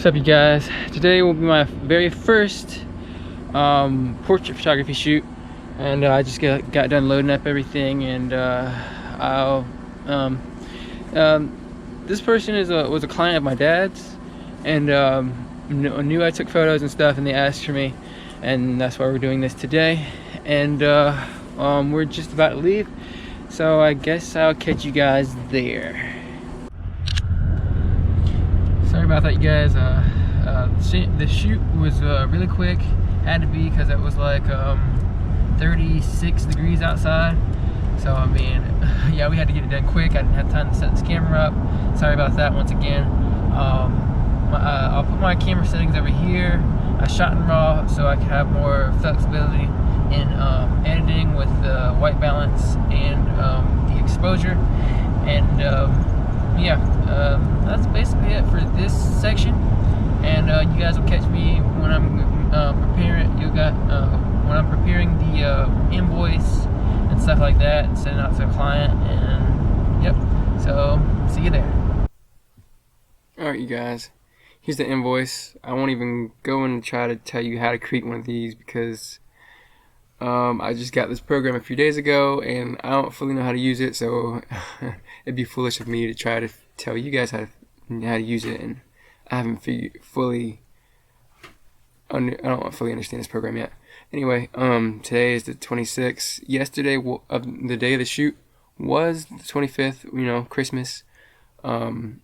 What's up, you guys? Today will be my very first portrait photography shoot, and I just got done loading up everything, and this person was a client of my dad's, and knew I took photos and stuff, and they asked for me, and that's why we're doing this today. And we're just about to leave, so I guess I'll catch you guys there. Sorry about that, you guys. The shoot was really quick. Had to be, because it was like 36 degrees outside. So I mean, yeah, we had to get it done quick. I didn't have time to set this camera up. Sorry about that once again. I'll put my camera settings over here. I shot in RAW so I can have more flexibility in editing with the white balance and the exposure. And yeah, that's basically it for this section. And you guys will catch me when I'm preparing. When I'm preparing the invoice and stuff like that, and sending out to a client. And yep. So see you there. All right, you guys. Here's the invoice. I won't even go in and try to tell you how to create one of these, because I just got this program a few days ago and I don't fully know how to use it, so it'd be foolish of me to try to tell you guys how to use it, and I haven't fully understand this program yet. Anyway, today is the 26th. Yesterday, the day of the shoot, was the 25th. You know, Christmas. And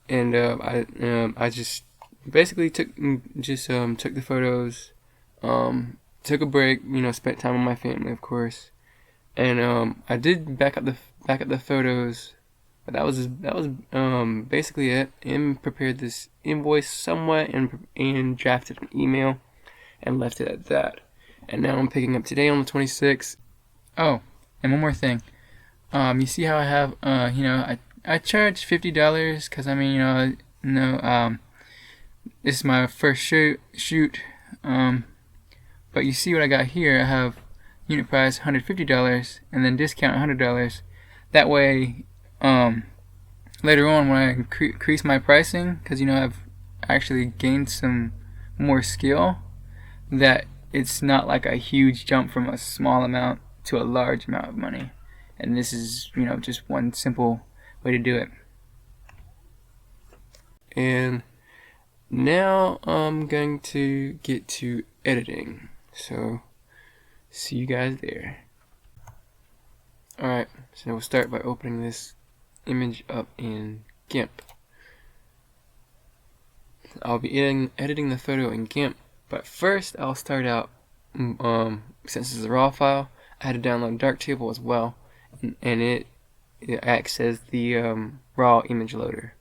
I just basically took the photos. Took a break. You know, spent time with my family, of course. And I did back up the photos. But that was basically it. And prepared this invoice somewhat, and drafted an email, and left it at that. And now I'm picking up today on the 26th. Oh, and one more thing. You see how I have you know, I charged $50 because, I mean, you know, this is my first shoot. But you see what I got here. I have unit price $150 and then discount $100. That way, later on when I increase my pricing, because, you know, I've actually gained some more skill, that it's not like a huge jump from a small amount to a large amount of money. And this is, you know, just one simple way to do it. And now I'm going to get to editing. So see you guys there. Alright, so we'll start by opening this image up in GIMP. I'll be editing the photo in GIMP, but first I'll start out, since it's a RAW file, I had to download darktable as well, and it acts as the RAW image loader.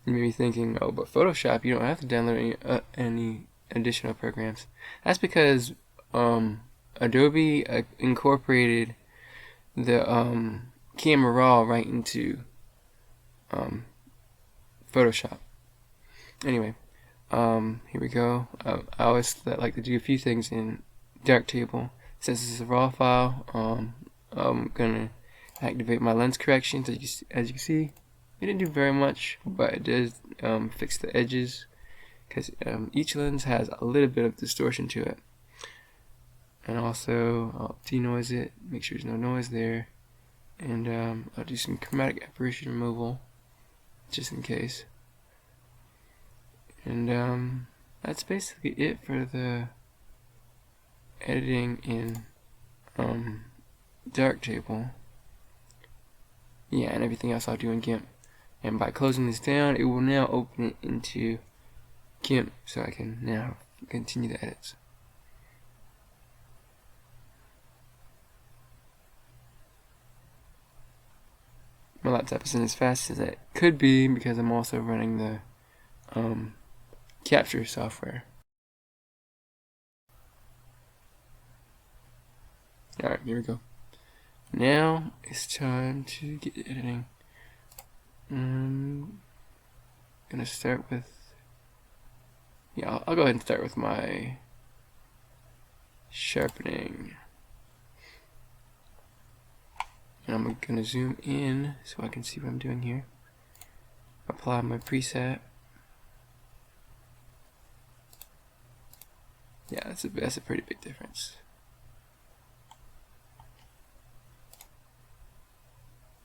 You may be thinking, oh, but Photoshop, you don't have to download any additional programs. That's because Adobe incorporated the camera raw right into Photoshop. Anyway, here we go. I always like to do a few things in darktable. Since this is a raw file, I'm gonna activate my lens correction. As you can see, it didn't do very much, but it did fix the edges, because each lens has a little bit of distortion to it. And also I'll denoise it, make sure there's no noise there, and I'll do some chromatic aberration removal just in case. And that's basically it for the editing in darktable. Yeah, and everything else I'll do in GIMP. And by closing this down, it will now open it into GIMP, so I can now continue the edits. My laptop isn't as fast as it could be because I'm also running the capture software. Alright, here we go. Now it's time to get editing. I'm gonna start with, I'll go ahead and start with my sharpening. And I'm gonna zoom in so I can see what I'm doing here. Apply my preset. Yeah, that's a pretty big difference.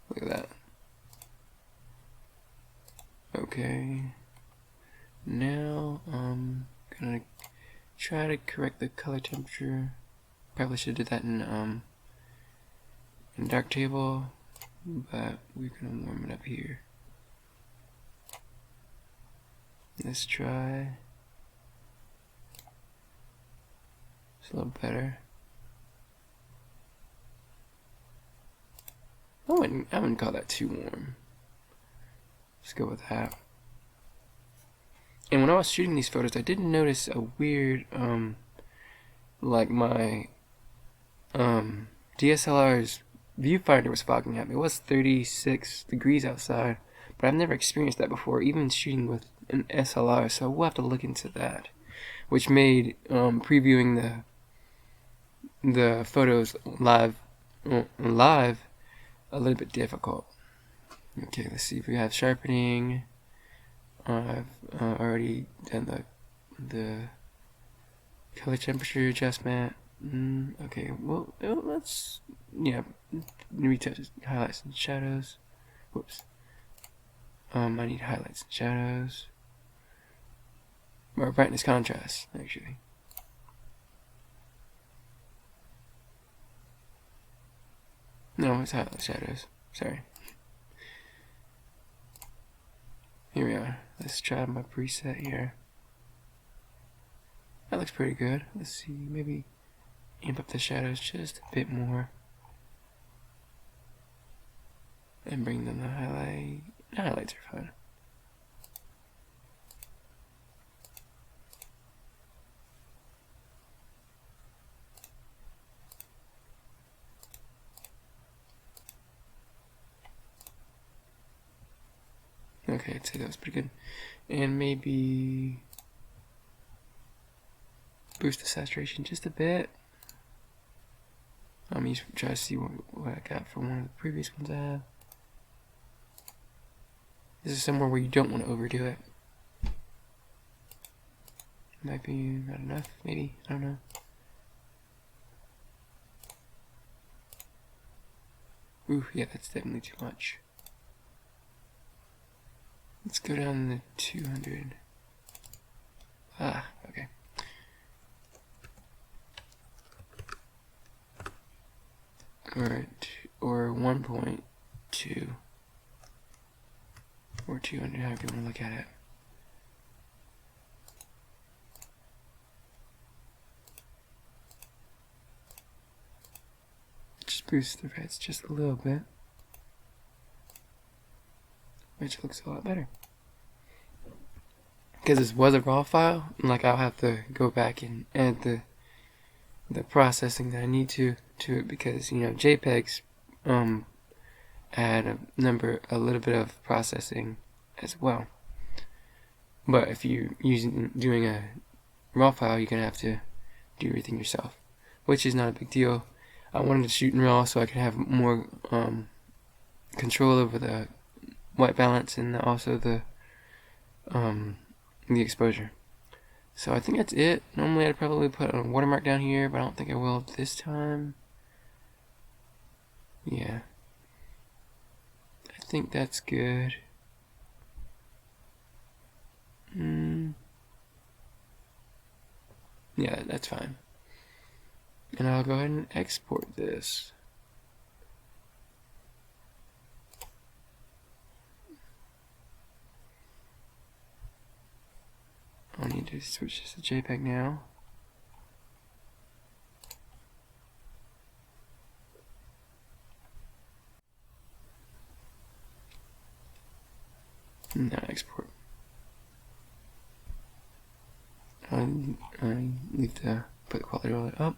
Look at that. Okay. Now I'm gonna try to correct the color temperature. Probably should do that in darktable, but we're gonna warm it up here. Let's try. It's a little better. I wouldn't call that too warm. Let's go with that. And when I was shooting these photos, I did notice a weird, like my DSLR's viewfinder was fogging up. It was 36 degrees outside, but I've never experienced that before, even shooting with an SLR, so we'll have to look into that, which made previewing the photos live a little bit difficult. Okay, let's see if we have sharpening. I've already done the color temperature adjustment. Okay, well, let's, yeah, retouch highlights and shadows. Whoops. I need highlights and shadows. Or brightness contrast, actually. No, it's highlights shadows. Sorry. Here we are. Let's try my preset here. That looks pretty good. Let's see, maybe amp up the shadows just a bit more. And bring them to highlight. The highlights are fine. Okay, I'd say that was pretty good. And maybe boost the saturation just a bit. I'm just try to see what I got from one of the previous ones I have. This is somewhere where you don't want to overdo it. Might be not enough, maybe, I don't know. Ooh, yeah, that's definitely too much. Let's go down to 200. Ah, okay. Alright, or 1.2. Or 200, however you want to look at it. Just boost the reds just a little bit, which looks a lot better. Because this was a raw file, like I'll have to go back and add the processing that I need to it, because you know JPEGs add a little bit of processing as well. But if you're doing a raw file, you're gonna have to do everything yourself, which is not a big deal. I wanted to shoot in RAW so I could have more control over the white balance and also the exposure. So I think that's it. Normally I'd probably put a watermark down here, but I don't think I will this time. Yeah, I think that's good. Yeah, that's fine. And I'll go ahead and export this. I'll need to switch this to JPEG now. Now export. I need to put the quality roller up.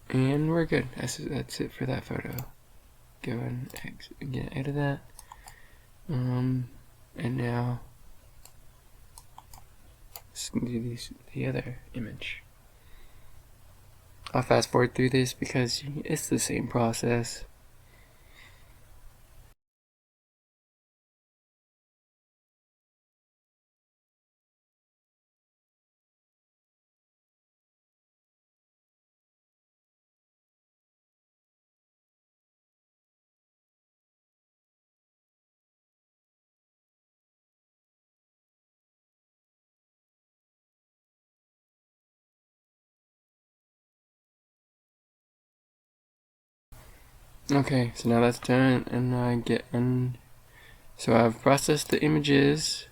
And we're good. That's it for that photo. Go ahead and get out of that. And now let's do the other image. I'll fast forward through this because it's the same process. Okay, so now that's done, and so I've processed the images,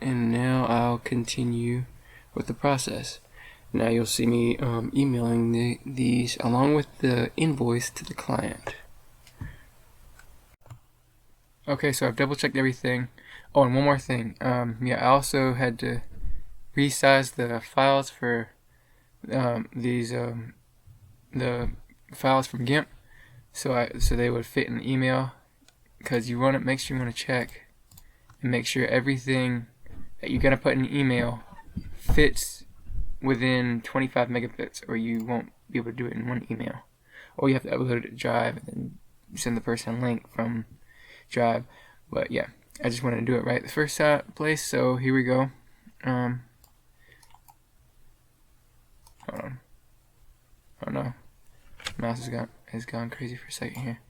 and now I'll continue with the process. Now you'll see me emailing these along with the invoice to the client. Okay, so I've double checked everything. Oh, and one more thing. Yeah, I also had to resize the files for the files from GIMP, so they would fit in the email. Because you want to make sure you want to check and make sure everything that you're gonna put in an email fits within 25 megabits, or you won't be able to do it in one email. Or you have to upload it to Drive and then send the person a link from Drive. But yeah, I just wanted to do it right the first place. So here we go. Hold on. Oh no, mouse has gone crazy for a second here.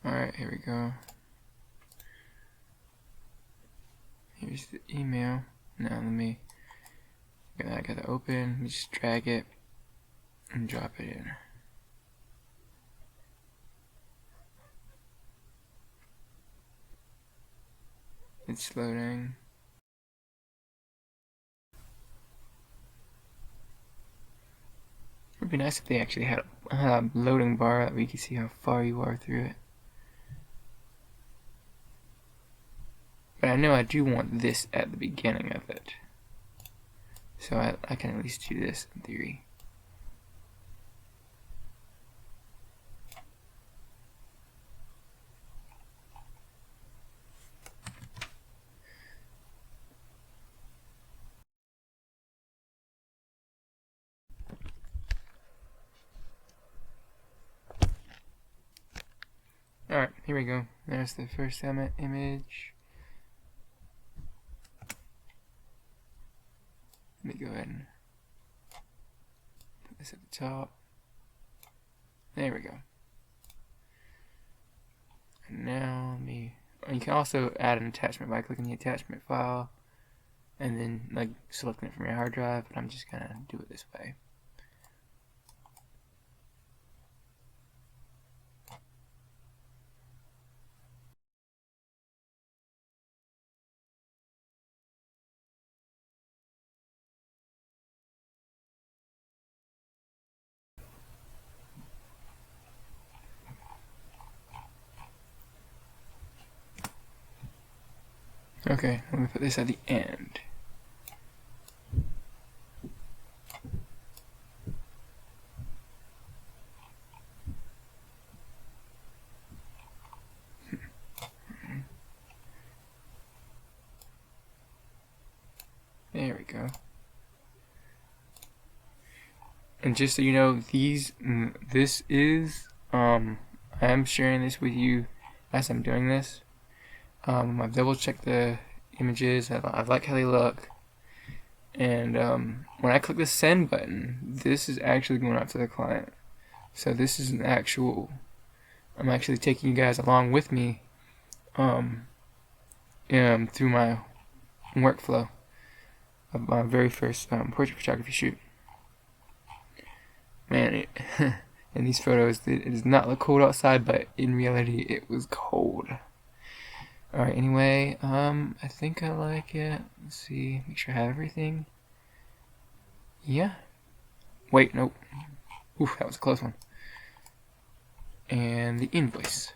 Alright, here we go. Here's the email. Now I gotta open, let me just drag it and drop it in. It's loading. It would be nice if they actually had a loading bar that we could see how far you are through it. But I know I do want this at the beginning of it. So I can at least do this in theory. Alright, here we go. There's the first image. Let me go ahead and put this at the top. There we go. And now you can also add an attachment by clicking the attachment file and then like selecting it from your hard drive, but I'm just gonna do it this way. Okay, let me put this at the end. There we go. And just so you know, this is I am sharing this with you as I'm doing this. I've double checked the images. I like how they look. And when I click the send button, this is actually going out to the client. So this is an actual. I'm actually taking you guys along with me through my workflow of my very first portrait photography shoot. Man, in these photos, it does not look cold outside, but in reality, it was cold. Alright, anyway, I think I like it. Let's see, make sure I have everything. Yeah. Wait, nope. Oof, that was a close one. And the invoice.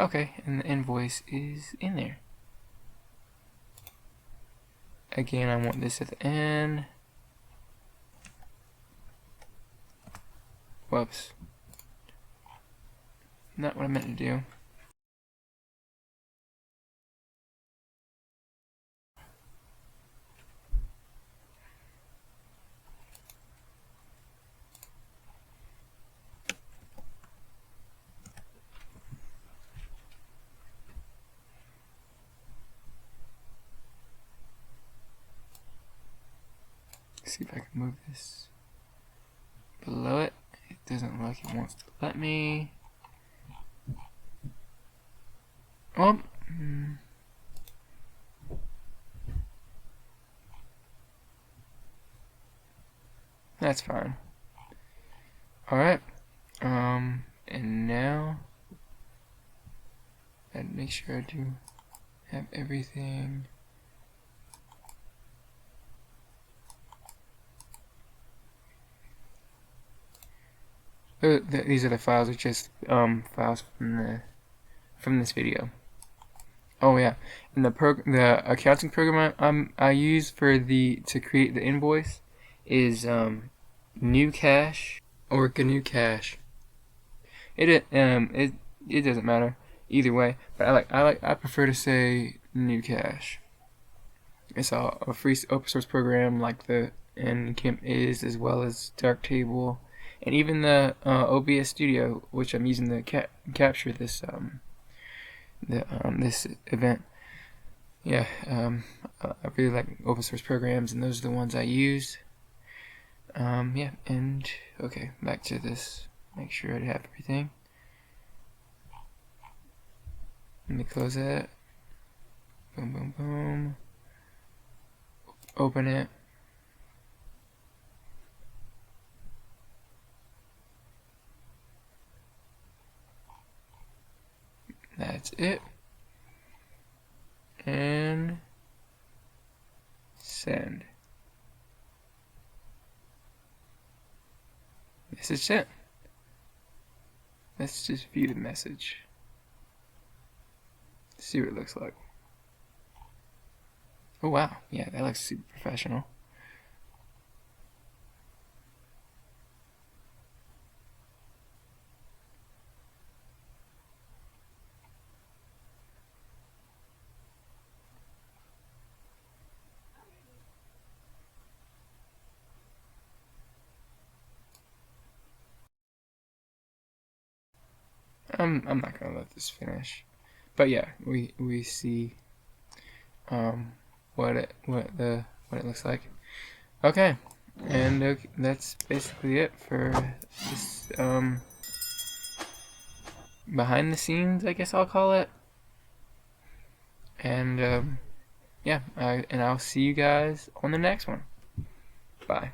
Okay, and the invoice is in there. again, I want this at the end. Whoops. Not what I meant to do. See if I can move this below it. It doesn't look like it wants to let me. Oh. That's fine. Alright. And now I'd make sure I do have everything. These are the files, which is files from this video. Oh yeah, and the accounting program I use to create the invoice is GnuCash or GnuCash. It doesn't matter either way, but I prefer to say GnuCash. It's a free open source program and GIMP is, as well as darktable, and even the OBS Studio, which I'm using to capture this this event. Yeah, I really like open source programs, and those are the ones I use. Yeah, and okay, back to this. Make sure I have everything. Let me close that. Boom, boom, boom. Open it. That's it. And send. Message sent. Let's just view the message. See what it looks like. Oh wow, yeah, that looks super professional. I'm not gonna let this finish, but yeah, we see what it looks like. Okay, and that's basically it for this behind the scenes, I guess I'll call it. And yeah, and I'll see you guys on the next one. Bye.